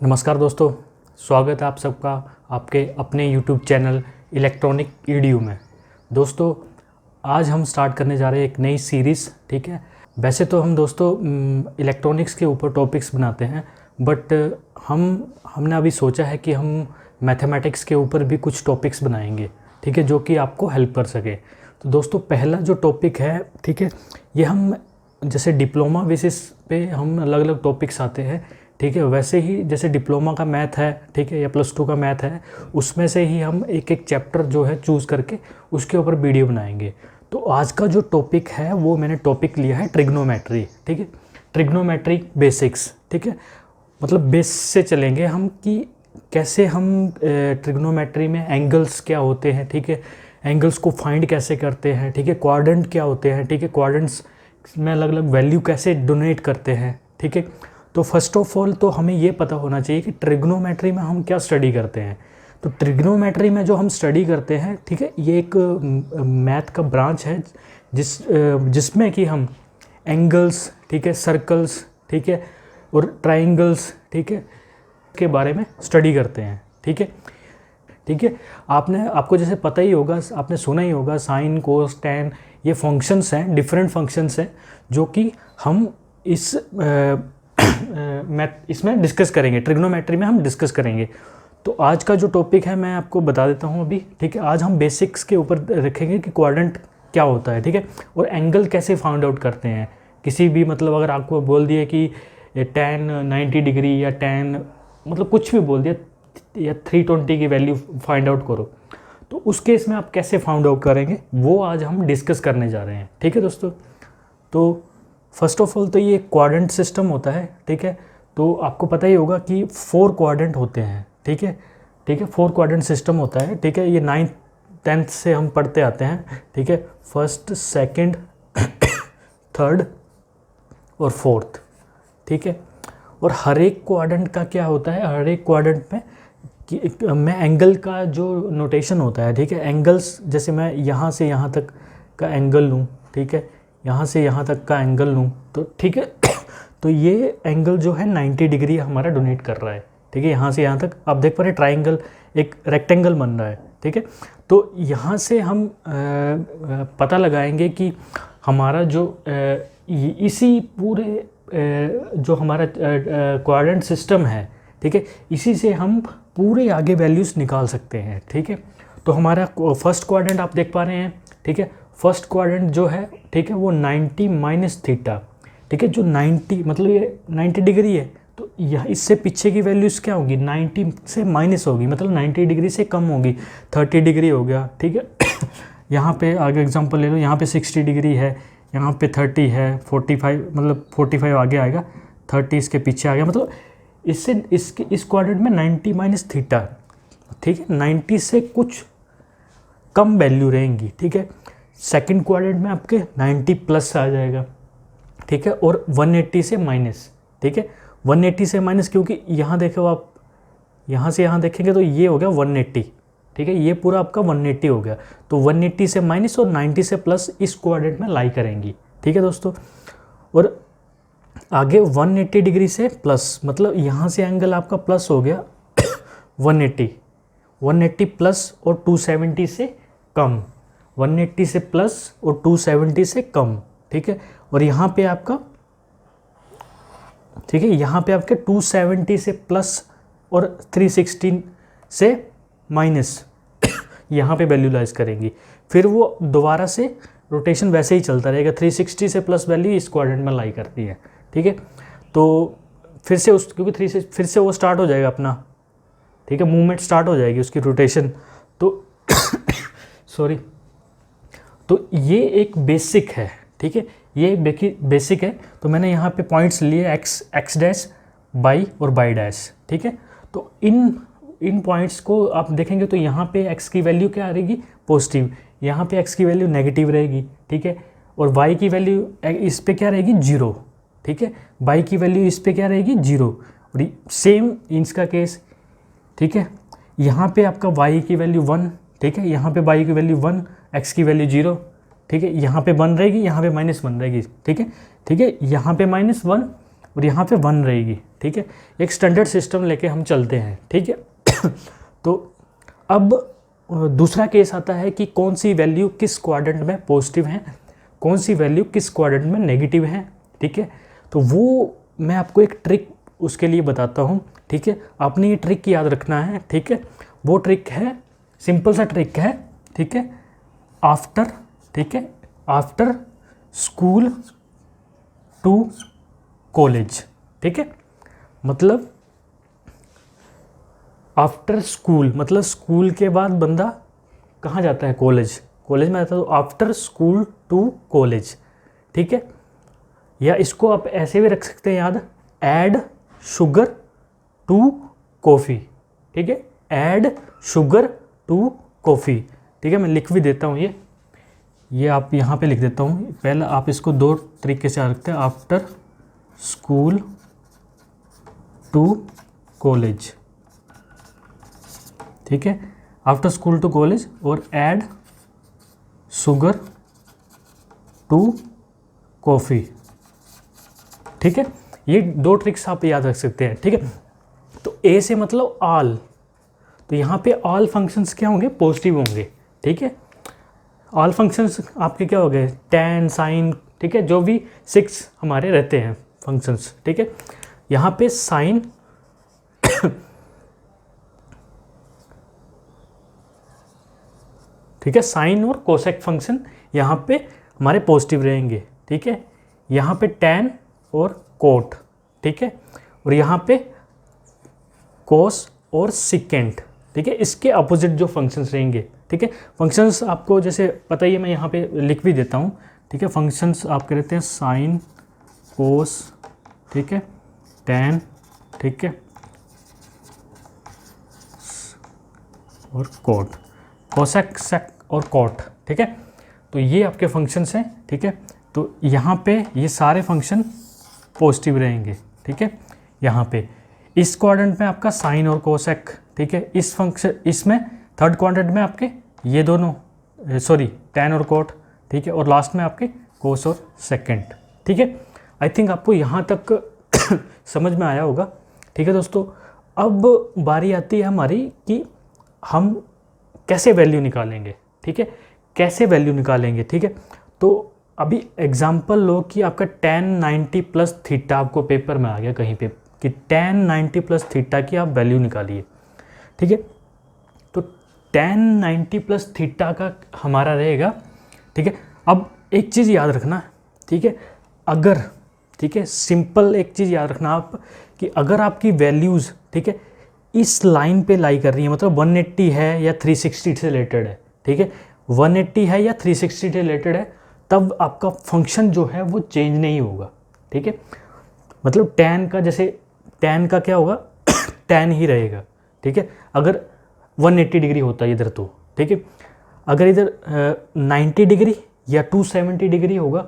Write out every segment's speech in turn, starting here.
नमस्कार दोस्तों, स्वागत है आप सबका आपके अपने YouTube चैनल इलेक्ट्रॉनिक ईडीयू में। दोस्तों, आज हम स्टार्ट करने जा रहे हैं एक नई सीरीज़। ठीक है, वैसे तो हम दोस्तों इलेक्ट्रॉनिक्स के ऊपर टॉपिक्स बनाते हैं, बट हमने अभी सोचा है कि हम मैथमेटिक्स के ऊपर भी कुछ टॉपिक्स बनाएंगे, ठीक है, जो कि आपको हेल्प कर सके। तो दोस्तों, पहला जो टॉपिक है, ठीक है, ये हम जैसे डिप्लोमा बेसिस पे हम अलग अलग टॉपिक्स आते हैं, ठीक है, वैसे ही जैसे डिप्लोमा का मैथ है, ठीक है, या +2 का मैथ है, उसमें से ही हम एक एक चैप्टर जो है चूज़ करके उसके ऊपर वीडियो बनाएंगे। तो आज का जो टॉपिक है वो मैंने टॉपिक लिया है ट्रिग्नोमेट्री, ठीक है, ट्रिग्नोमेट्रिक बेसिक्स, ठीक है, मतलब बेस से चलेंगे हम कि कैसे हम ट्रिग्नोमेट्री में एंगल्स क्या होते हैं, ठीक है, एंगल्स को फाइंड कैसे करते हैं, ठीक है, क्वाड्रेंट क्या होते हैं, ठीक है, क्वाड्रेंट्स में अलग अलग वैल्यू कैसे डोनेट करते हैं, ठीक है। तो फर्स्ट ऑफ ऑल तो हमें ये पता होना चाहिए कि ट्रिग्नोमेट्री में हम क्या स्टडी करते हैं। तो ट्रिग्नोमेट्री में जो हम स्टडी करते हैं, ठीक है, ये एक मैथ का ब्रांच है जिसमें कि हम एंगल्स, ठीक है, सर्कल्स, ठीक है, और ट्राइंगल्स, ठीक है, के बारे में स्टडी करते हैं, ठीक है। ठीक है, आपको जैसे पता ही होगा, आपने सुना ही होगा साइन, कोस, टैन, ये फंक्शंस हैं, डिफरेंट फंक्शंस हैं जो कि हम इसमें डिस्कस करेंगे, ट्रिग्नोमेट्री में हम डिस्कस करेंगे। तो आज का जो टॉपिक है मैं आपको बता देता हूँ अभी, ठीक है। आज हम बेसिक्स के ऊपर रखेंगे कि क्वाड्रेंट क्या होता है, ठीक है, और एंगल कैसे फाइंड आउट करते हैं। किसी भी मतलब अगर आपको बोल दिया कि tan 90 डिग्री या tan मतलब कुछ भी बोल दिया या 320 की वैल्यू फाइंड आउट करो, तो उस केस में आप कैसे फाइंड आउट करेंगे वो आज हम डिस्कस करने जा रहे हैं, ठीक है दोस्तों। तो फर्स्ट ऑफ ऑल तो ये क्वाड्रेंट सिस्टम होता है, ठीक है। तो आपको पता ही होगा कि 4 क्वाड्रेंट होते हैं, ठीक है, ठीक है, 4 क्वाड्रेंट सिस्टम होता है, ठीक है। ये 9th 10th से हम पढ़ते आते हैं, ठीक है, फर्स्ट, सेकंड, थर्ड और फोर्थ, ठीक है। और हर एक क्वाड्रेंट का क्या होता है, हर एक क्वाड्रेंट में एंगल का जो नोटेशन होता है, ठीक है, एंगल्स जैसे मैं यहाँ से यहाँ तक का एंगल लूँ, ठीक है, यहाँ से यहाँ तक का एंगल लूँ, तो ठीक है, तो ये एंगल जो है 90 डिग्री हमारा डोनेट कर रहा है, ठीक है। यहाँ से यहाँ तक आप देख पा रहे हैं ट्राइंगल एक रेक्टेंगल बन रहा है, ठीक है। तो यहाँ से हम पता लगाएंगे कि हमारा जो इसी पूरे जो हमारा क्वाड्रेंट सिस्टम है, ठीक है, इसी से हम पूरे आगे वैल्यूज़ निकाल सकते हैं, ठीक है। तो हमारा फर्स्ट क्वाड्रेंट आप देख पा रहे हैं, ठीक है, फर्स्ट क्वाड्रेंट जो है, ठीक है, वो 90 माइनस थीटा, ठीक है, जो 90 मतलब ये 90 डिग्री है, तो यह इससे पीछे की वैल्यूज़ क्या होगी, 90 से माइनस होगी, मतलब 90 डिग्री से कम होगी, 30 डिग्री हो गया, ठीक है। यहाँ पे आगे एग्जांपल ले लो, यहाँ पे 60 डिग्री है, यहाँ पे 30 है, 45 मतलब 45 आगे आएगा, 30 इसके पीछे आ गया, मतलब इससे इस क्वाड्रेंट में 90 माइनस थीटा, ठीक है, 90 से कुछ कम वैल्यू रहेंगी, ठीक है। सेकंड क्वाड्रेंट में आपके 90 प्लस आ जाएगा, ठीक है, और 180 से माइनस, ठीक है, 180 से माइनस, क्योंकि यहाँ देखो आप यहाँ से यहाँ देखेंगे तो ये हो गया 180, ठीक है, ये पूरा आपका 180 हो गया। तो 180 से माइनस और 90 से प्लस इस क्वाड्रेंट में लाई करेंगी, ठीक है दोस्तों। और आगे 180 डिग्री से प्लस, मतलब यहाँ से एंगल आपका प्लस हो गया 180 प्लस और 270 से कम, 180 से प्लस और 270 से कम, ठीक है। और यहाँ पे आपका, ठीक है, यहाँ पे आपके 270 से प्लस और 316 से माइनस यहाँ पे वैल्यूलाइज करेंगी। फिर वो दोबारा से रोटेशन वैसे ही चलता रहेगा, 360 से प्लस वैल्यू इस क्वाड्रेंट में लाई करती है, ठीक है। तो फिर से क्योंकि 3 से फिर से वो स्टार्ट हो जाएगा अपना, ठीक है, मूवमेंट स्टार्ट हो जाएगी उसकी रोटेशन। तो सॉरी, तो ये एक बेसिक है, ठीक है, ये बेसिक है। तो मैंने यहाँ पे पॉइंट्स लिए एक्स डैश, बाई और बाई डैश, ठीक है। तो इन पॉइंट्स को आप देखेंगे तो यहाँ पे x की वैल्यू क्या रहेगी, पॉजिटिव, यहाँ पे x की वैल्यू नेगेटिव रहेगी, ठीक है, और y की वैल्यू इस पे क्या रहेगी, 0, ठीक है, y की वैल्यू इस पे क्या रहेगी, 0। और सेम इसका केस, ठीक है, यहाँ पे आपका y की वैल्यू 1, ठीक है, यहाँ पे y की वैल्यू 1, x की वैल्यू 0, ठीक है, यहाँ पे 1 रहेगी, यहाँ पे -1 रहेगी, ठीक है, ठीक है, यहाँ पे -1 और और यहाँ पे 1 रहेगी, ठीक है। एक स्टैंडर्ड सिस्टम लेके हम चलते हैं, ठीक है। तो अब दूसरा केस आता है कि कौन सी वैल्यू किस क्वाड्रेंट में पॉजिटिव है, कौन सी वैल्यू किस क्वाड्रेंट में नेगेटिव है, ठीक है। तो वो मैं आपको एक ट्रिक उसके लिए बताता हूँ, ठीक है। आपने ये ट्रिक याद रखना है, ठीक है। वो ट्रिक है, सिंपल सा ट्रिक है, ठीक है। आफ्टर, ठीक है, आफ्टर स्कूल टू कॉलेज, ठीक है। मतलब आफ्टर स्कूल, मतलब स्कूल के बाद बंदा कहाँ जाता है, कॉलेज, कॉलेज में आता है। तो आफ्टर स्कूल टू कॉलेज, ठीक है। या इसको आप ऐसे भी रख सकते हैं याद, ऐड शुगर टू कॉफ़ी, ठीक है। ऐड शुगर टू कॉफ़ी, ठीक है। मैं लिख भी देता हूँ, ये आप यहाँ पे लिख देता हूँ। पहले आप इसको 2 तरीके से रखते हैं, आफ्टर स्कूल टू कॉलेज, ठीक है। आफ्टर स्कूल टू कॉलेज और ऐड शुगर टू कॉफ़ी, ठीक है। ये 2 ट्रिक्स आप याद रख सकते हैं, ठीक है। तो ए से मतलब ऑल, तो यहाँ पे ऑल फंक्शंस क्या होंगे, पॉजिटिव होंगे, ठीक है। ऑल फंक्शंस आपके क्या हो गए, tan sin, ठीक है, जो भी 6 हमारे रहते हैं फंक्शंस, ठीक है। यहाँ पे साइन ठीक है, साइन और कोसेक फंक्शन यहाँ पे हमारे पॉजिटिव रहेंगे, ठीक है। यहाँ पे tan और कोट, ठीक है। और यहाँ पे कोस और सिकेंट, ठीक है। इसके अपोजिट जो फंक्शंस रहेंगे, ठीक है। फंक्शंस आपको जैसे पता ही है, मैं यहाँ पे लिख भी देता हूँ, ठीक है। फंक्शंस आपके रहते हैं साइन, कोस, ठीक है, tan, ठीक है, और कोट, कोसेक, सेक और कोट, ठीक है। तो ये आपके फंक्शंस हैं, ठीक है। तो यहाँ पे ये सारे फंक्शन पॉजिटिव रहेंगे, ठीक है। यहाँ पे इस क्वाड्रेंट में आपका साइन और कोसेक, ठीक है। इस फंक्शन, इसमें थर्ड क्वाड्रेंट में आपके ये दोनों, सॉरी, tan और कोट, ठीक है। और लास्ट में आपके कोस और सेकेंड, ठीक है। आई थिंक आपको यहाँ तक समझ में आया होगा, ठीक है दोस्तों। अब बारी आती है हमारी कि हम कैसे वैल्यू निकालेंगे, ठीक है, कैसे वैल्यू निकालेंगे, ठीक है। तो अभी एग्जांपल लो कि आपका tan 90 प्लस थीटा आपको पेपर में आ गया कहीं पे कि tan 90 प्लस थीटा की आप वैल्यू निकालिए, ठीक है। तो tan 90 प्लस थीटा का हमारा रहेगा, ठीक है। अब एक चीज़ याद रखना, ठीक है, अगर, ठीक है, सिंपल एक चीज़ याद रखना आप कि अगर आपकी वैल्यूज़, ठीक है, इस लाइन पे लाई कर रही है, मतलब 180 है या 360 से रिलेटेड है, ठीक है, 180 है या 360 से रिलेटेड है, तब आपका फंक्शन जो है वो चेंज नहीं होगा, ठीक है। मतलब tan का, जैसे tan का क्या होगा tan ही रहेगा, ठीक है। अगर 180 डिग्री होता है इधर तो, ठीक है, अगर इधर 90 डिग्री या 270 डिग्री होगा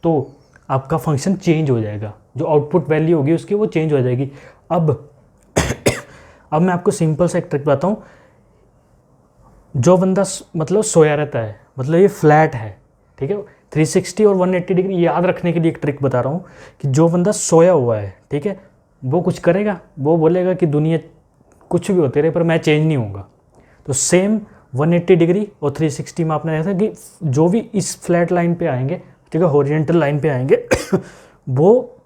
तो आपका फंक्शन चेंज हो जाएगा, जो आउटपुट वैल्यू होगी उसकी वो चेंज हो जाएगी। अब मैं आपको सिंपल सा एक ट्रिक बताता हूँ। जो बंदा मतलब सोया रहता है, मतलब ये फ्लैट है, ठीक है, 360 और 180 डिग्री याद रखने के लिए एक ट्रिक बता रहा हूँ कि जो बंदा सोया हुआ है, ठीक है, वो कुछ करेगा, वो बोलेगा कि दुनिया कुछ भी होते रहे पर मैं चेंज नहीं होऊंगा। तो सेम 180 डिग्री और 360 में आपने देखा कि जो भी इस फ्लैट लाइन पे आएंगे, ठीक है, हॉरिजॉन्टल लाइन पे आएंगे वो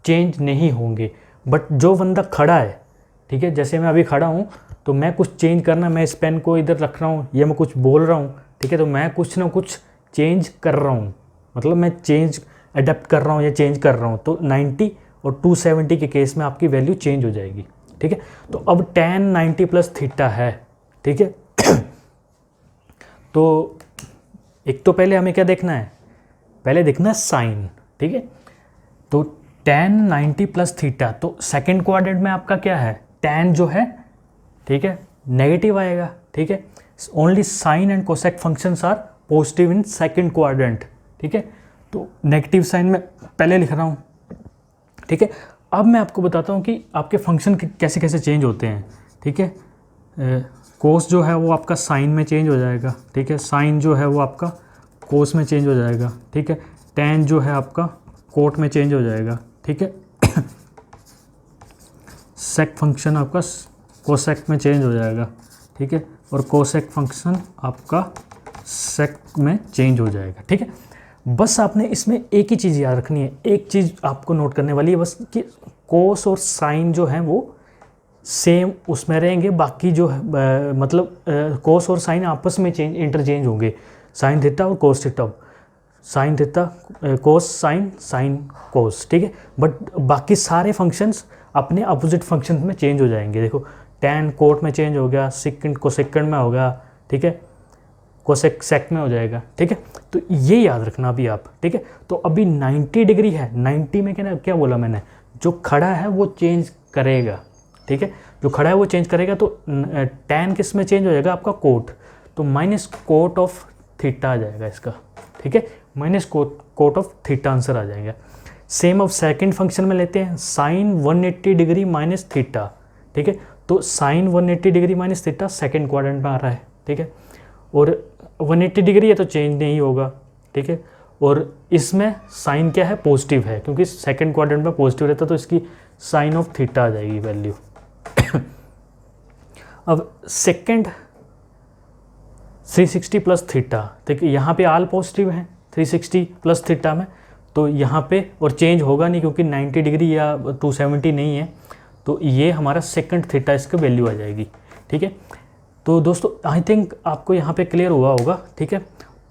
चेंज नहीं होंगे। बट जो बंदा खड़ा है, ठीक है, जैसे मैं अभी खड़ा हूँ तो मैं कुछ चेंज करना, मैं इस पेन को इधर रख रहा हूँ या मैं कुछ बोल रहा हूँ, ठीक है, तो मैं कुछ ना कुछ चेंज कर रहा हूँ, मतलब मैं चेंज अडेप्ट कर रहा हूँ या चेंज कर रहा हूँ। तो 90 और 270 के केस में आपकी वैल्यू चेंज हो जाएगी, ठीक है। तो अब tan 90 प्लस थीटा है, ठीक है। तो एक तो पहले हमें क्या देखना है, पहले देखना है साइन, ठीक है। तो tan 90 प्लस थीटा, तो सेकेंड क्वाड्रेंट में आपका क्या है, tan जो है, ठीक है, नेगेटिव आएगा, ठीक है। Only sine and cosec functions are positive in second quadrant, ठीक है। तो नेगेटिव साइन में पहले लिख रहा हूँ, ठीक है। अब मैं आपको बताता हूँ कि आपके फंक्शन कैसे कैसे चेंज होते हैं, ठीक है। कोस जो है वो आपका साइन में चेंज हो जाएगा, ठीक है, साइन जो है वो आपका कोस में चेंज हो जाएगा, ठीक है, tan जो है आपका कोट में चेंज हो जाएगा, ठीक है। सेक फंक्शन आपका कोसेक में चेंज हो जाएगा, ठीक है, और कोसेक फंक्शन आपका सेक में चेंज हो जाएगा, ठीक है। बस आपने इसमें एक ही चीज़ याद रखनी है, एक चीज़ आपको नोट करने वाली है बस कि कोस और साइन जो है वो सेम उसमें रहेंगे, बाकी जो है मतलब कोस और साइन आपस में इंटरचेंज होंगे, साइन थीटा और cos theta, sine theta cos sign, sine cos, ठीक है। बट बाकी सारे फंक्शंस अपने अपोजिट फंक्शन में चेंज हो जाएंगे। देखो टैन कोट में चेंज हो गया, सेकंड कोसेकंड में हो गया, ठीक है, कोसेक सेक में हो जाएगा, ठीक है। तो ये याद रखना अभी आप, ठीक है। तो अभी 90 डिग्री है, 90 में क्या बोला मैंने, जो खड़ा है वो चेंज करेगा, ठीक है, जो खड़ा है वो चेंज करेगा। तो टैन किस में चेंज हो जाएगा, आपका कोट, तो माइनस कोट ऑफ थीटा आ जाएगा इसका, ठीक है, minus cot of theta answer आ जाएगा। सेम अब सेकंड फंक्शन में लेते हैं, साइन 180 डिग्री माइनस थीटा, ठीक है। तो sine 180 degree minus theta second quadrant में आ रहा है, ठीक है, और 180 डिग्री है तो चेंज नहीं होगा, ठीक है। और इसमें साइन क्या है, पॉजिटिव है, क्योंकि सेकंड क्वाड्रेंट में पॉजिटिव रहता है, तो इसकी साइन ऑफ थीटा आ जाएगी वैल्यू। अब सेकंड 360 प्लस थीटा, देखिए यहाँ पे आल पॉजिटिव है 360 प्लस थीटा में, तो यहाँ पे और चेंज होगा नहीं क्योंकि 90 डिग्री या 270 नहीं है, तो ये हमारा सेकंड थीटा इसका वैल्यू आ जाएगी, ठीक है। तो दोस्तों आई थिंक आपको यहाँ पे क्लियर हुआ होगा, ठीक है।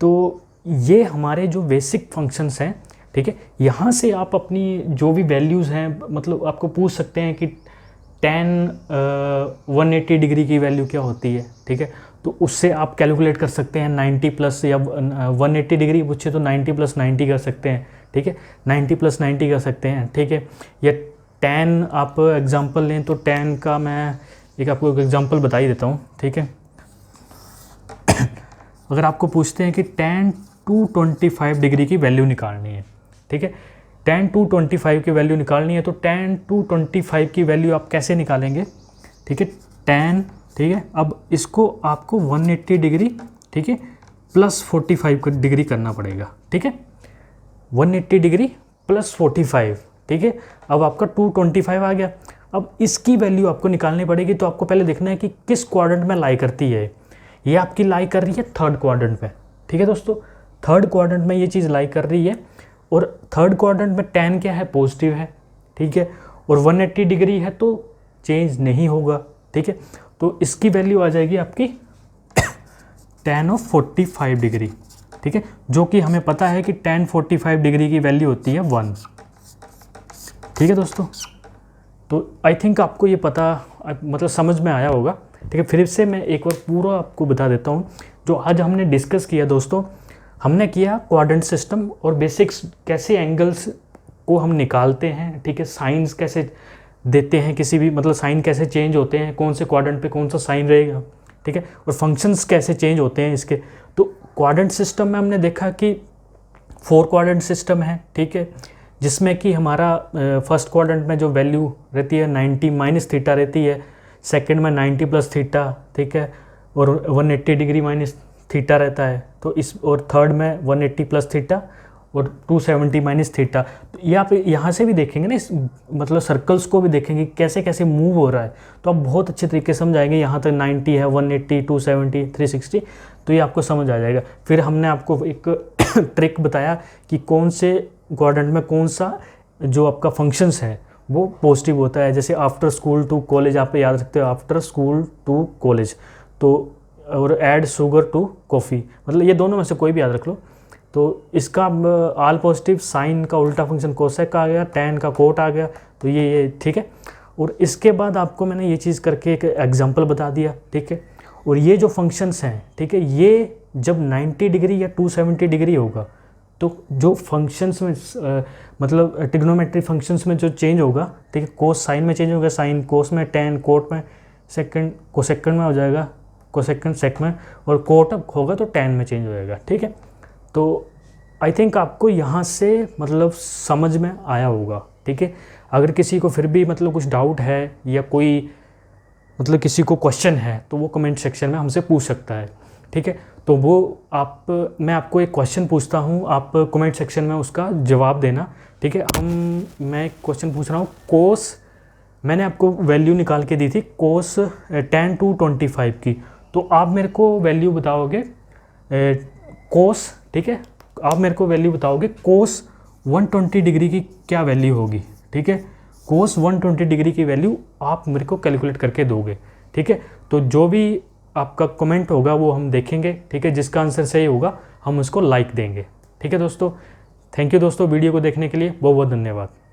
तो ये हमारे जो बेसिक फंक्शंस हैं, ठीक है, यहाँ से आप अपनी जो भी वैल्यूज़ हैं, मतलब आपको पूछ सकते हैं कि tan 180 डिग्री की वैल्यू क्या होती है, ठीक है, तो उससे आप कैलकुलेट कर सकते हैं 90 प्लस, या 180 डिग्री पूछे तो 90 प्लस 90 कर सकते हैं, ठीक है, 90 प्लस 90 कर सकते हैं, ठीक है। या tan आप एग्जांपल लें तो tan का मैं एक आपको एक एग्जांपल बता ही देता हूँ, ठीक है। अगर आपको पूछते हैं कि tan 225 डिग्री की वैल्यू निकालनी है, ठीक है, tan 225 की वैल्यू निकालनी है, तो tan 225 की वैल्यू आप कैसे निकालेंगे, ठीक है, tan, ठीक है, अब इसको आपको 180 डिग्री, ठीक है, प्लस 45 डिग्री करना पड़ेगा, ठीक है, 180 डिग्री प्लस 45, ठीक है। अब आपका 225 आ गया। अब इसकी वैल्यू आपको निकालनी पड़ेगी, तो आपको पहले देखना है कि किस क्वाड्रेंट में लाई करती है। ये आपकी लाई कर रही है थर्ड क्वाड्रेंट में, ठीक है दोस्तों, थर्ड क्वाड्रेंट में ये चीज़ लाई कर रही है, और थर्ड क्वाड्रेंट में tan क्या है, पॉजिटिव है, ठीक है, और 180 डिग्री है तो चेंज नहीं होगा, ठीक है। तो इसकी वैल्यू आ जाएगी आपकी tan ऑफ 45 डिग्री, ठीक है, जो कि हमें पता है कि tan 45 डिग्री की वैल्यू होती है 1, ठीक है दोस्तों। तो आई थिंक आपको ये पता मतलब समझ में आया होगा, ठीक है। फिर से मैं एक बार पूरा आपको बता देता हूँ जो आज हमने डिस्कस किया दोस्तों। हमने किया क्वाड्रेंट सिस्टम और बेसिक्स, कैसे एंगल्स को हम निकालते हैं, ठीक है, साइंस कैसे देते हैं किसी भी, मतलब साइन कैसे चेंज होते हैं, कौन से क्वाड्रेंट पे कौन सा साइन रहेगा, ठीक है, और फंक्शंस कैसे चेंज होते हैं इसके। तो क्वाड्रेंट सिस्टम में हमने देखा कि 4 क्वाड्रेंट सिस्टम है, ठीक है, जिसमें कि हमारा फर्स्ट क्वाड्रेंट में जो वैल्यू रहती है 90 माइनस थीटा रहती है, सेकंड में 90 प्लस थीटा, ठीक है, और 180 डिग्री माइनस थीटा रहता है, तो इस, और थर्ड में 180 प्लस थीटा और 270 माइनस थीटा। तो यहाँ से भी देखेंगे ना, इस मतलब सर्कल्स को भी देखेंगे कैसे कैसे मूव हो रहा है, तो आप बहुत अच्छे तरीके से समझाएंगे। यहाँ तक 90 है, 180, 270, 360, तो ये आपको समझ आ जाएगा। फिर हमने आपको एक ट्रिक बताया कि कौन से क्वाड्रेंट में कौन सा जो आपका फंक्शंस है वो पॉजिटिव होता है। जैसे आफ्टर स्कूल टू कॉलेज, आप याद रखते हो, आफ्टर स्कूल टू कॉलेज, तो और ऐड शुगर टू कॉफ़ी, मतलब ये दोनों में से कोई भी याद रख लो। तो इसका आल पॉजिटिव, साइन का उल्टा फंक्शन कोसेक आ गया, tan का कोट आ गया, तो ये ठीक है। और इसके बाद आपको मैंने ये चीज़ करके एक एग्जांपल बता दिया, ठीक है। और ये जो फंक्शंस हैं, ठीक है, ये जब 90 डिग्री या 270 डिग्री होगा तो जो फंक्शंस में मतलब ट्रिग्नोमेट्री फंक्शंस में जो चेंज होगा, ठीक है, कोस साइन में चेंज होगा, साइन कोस में, tan कोट में, सेकंड कोसेकंड में हो जाएगा, कोसेकंड सेक में, और कोट होगा तो tan में चेंज हो जाएगा, ठीक है। तो आई थिंक आपको यहाँ से मतलब समझ में आया होगा, ठीक है। अगर किसी को फिर भी मतलब कुछ डाउट है या कोई मतलब किसी को क्वेश्चन है तो वो कमेंट सेक्शन में हमसे पूछ सकता है, ठीक है। तो वो मैं आपको एक क्वेश्चन पूछता हूँ, आप कमेंट सेक्शन में उसका जवाब देना, ठीक है। मैं एक क्वेश्चन पूछ रहा हूँ, कोस मैंने आपको वैल्यू निकाल के दी थी कोस 10 to 25 की, तो आप मेरे को वैल्यू बताओगे कोस, ठीक है, आप मेरे को वैल्यू बताओगे कोस 120 डिग्री की क्या वैल्यू होगी, ठीक है, कोस 120 डिग्री की वैल्यू आप मेरे को कैलकुलेट करके दोगे, ठीक है। तो जो भी आपका कमेंट होगा वो हम देखेंगे, ठीक है, जिसका आंसर सही होगा हम उसको लाइक देंगे, ठीक है दोस्तों। थैंक यू दोस्तों वीडियो को देखने के लिए, बहुत बहुत धन्यवाद।